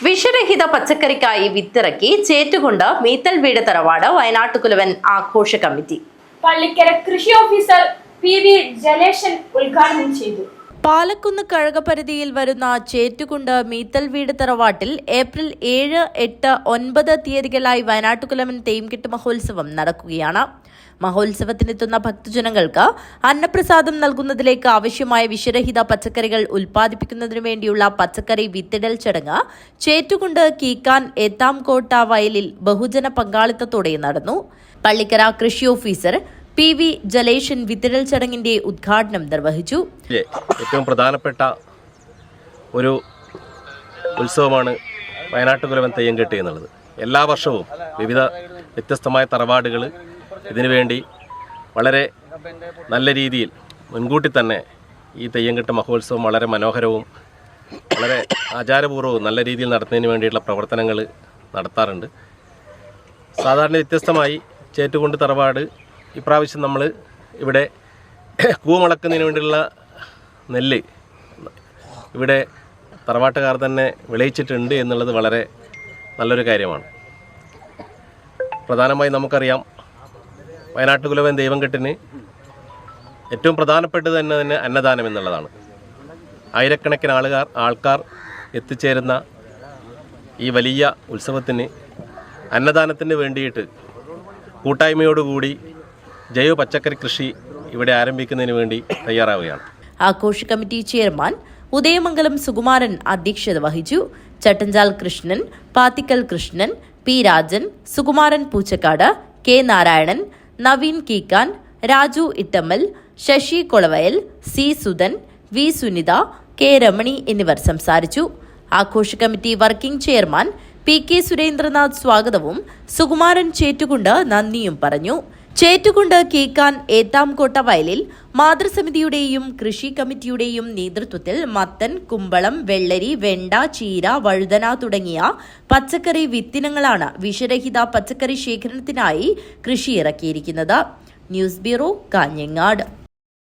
വിഷരഹിത പച്ചക്കറിക്കായി വിത്തിറക്കി ചേറ്റുകൊണ്ട് മീത്തൽ വീട് തറവാട് വയനാട്ടുകുലവൻ ആഘോഷ കമ്മിറ്റി. പള്ളിക്കര കൃഷി ഓഫീസർ PV ജലേഷൻ ഉദ്ഘാടനം ചെയ്തു. പാലക്കുന്ന് കഴകപരിധിയിൽ വരുന്ന ചേറ്റുകുണ്ട് മീത്തൽ വീട് തറവാട്ടിൽ ഏപ്രിൽ 7, 8, 9 തീയതികളായി വയനാട്ടുകുലവൻ തെയ്യംകെട്ട് മഹോത്സവം നടക്കുകയാണ്. മഹോത്സവത്തിനെത്തുന്ന ഭക്തജനങ്ങൾക്ക് അന്നപ്രസാദം നൽകുന്നതിലേക്ക് ആവശ്യമായ വിഷരഹിത പച്ചക്കറികൾ ഉൽപ്പാദിപ്പിക്കുന്നതിനു വേണ്ടിയുള്ള പച്ചക്കറി വിത്തിടൽ ചടങ്ങ് ചേറ്റുകുണ്ട് കീക്കാൻ ഏത്താംകോട്ട വയലിൽ ബഹുജന പങ്കാളിത്തത്തോടെ നടന്നു. പള്ളിക്കര കൃഷി ഓഫീസർ PV ജലേഷൻ വിത്തിടൽ ചടങ്ങിന്റെ ഉദ്ഘാടനം നിർവഹിച്ചു. ഏറ്റവും പ്രധാനപ്പെട്ട ഒരു ഉത്സവമാണ് വയനാട്ടുകുലവൻ തെയ്യംകെട്ട് എന്നുള്ളത്. എല്ലാ വർഷവും വിവിധ വ്യത്യസ്തമായ തറവാടുകൾ ഇതിനുവേണ്ടി വളരെ നല്ല രീതിയിൽ മുൻകൂട്ടി തന്നെ ഈ തെയ്യംകെട്ട് മഹോത്സവം വളരെ മനോഹരവും വളരെ ആചാരപൂർവ്വവും നല്ല രീതിയിൽ നടത്തുന്നതിന് വേണ്ടിയിട്ടുള്ള പ്രവർത്തനങ്ങൾ നടത്താറുണ്ട്. സാധാരണ വ്യത്യസ്തമായി ചേറ്റുകുണ്ട് തറവാട് ഇപ്രാവശ്യം നമ്മൾ ഇവിടെ കൂവമളക്കുന്നതിന് വേണ്ടിയുള്ള നെല്ല് ഇവിടെ തറവാട്ടുകാർ തന്നെ വിളയിച്ചിട്ടുണ്ട് എന്നുള്ളത് വളരെ നല്ലൊരു കാര്യമാണ്. പ്രധാനമായി നമുക്കറിയാം വയനാട്ടുകുലവൻ തെയ്യംകെട്ടിന് ഏറ്റവും പ്രധാനപ്പെട്ടത് തന്നെ അന്നദാനം എന്നുള്ളതാണ്. ആയിരക്കണക്കിന് ആൾക്കാർ എത്തിച്ചേരുന്ന ഈ വലിയ ഉത്സവത്തിന് അന്നദാനത്തിന് വേണ്ടിയിട്ട് കൂട്ടായ്മയോടുകൂടി ജൈവ പച്ചക്കറി കൃഷി ഇവിടെ ആരംഭിക്കുന്നതിന് വേണ്ടി തയ്യാറാവുകയാണ്. ആഘോഷ കമ്മിറ്റി ചെയർമാൻ ഉദയമംഗലം സുകുമാരൻ അധ്യക്ഷത വഹിച്ചു. Chattanchal Krishnan, Pathikkal Krishnan, P Rajan, Sukumaran Poochakkad, K Narayanan, Naveen കീക്കാൻ, Raju Ittammal, Sasi Kolavayal, C Sudan, V Sunitha, K Ramani എന്നിവർ സംസാരിച്ചു. ആഘോഷ committee working chairman PK Surendranath സ്വാഗതവും സുകുമാരൻ ചേറ്റുകുണ്ട് നന്ദിയും പറഞ്ഞു. ചേറ്റുകുണ്ട് കീക്കാൻ ഏത്താംകോട്ട വയലിൽ മാതൃസമിതിയുടെയും കൃഷി കമ്മിറ്റിയുടെയും നേതൃത്വത്തിൽ മത്തൻ, കുമ്പളം, വെള്ളരി, വെണ്ട, ചീര, വഴുതന തുടങ്ങിയ പച്ചക്കറി വിത്തിനങ്ങളാണ് വിഷരഹിത പച്ചക്കറി ശേഖരണത്തിനായി കൃഷി ഇറക്കിയിരിക്കുന്നത്. News bureau, Kanhangad.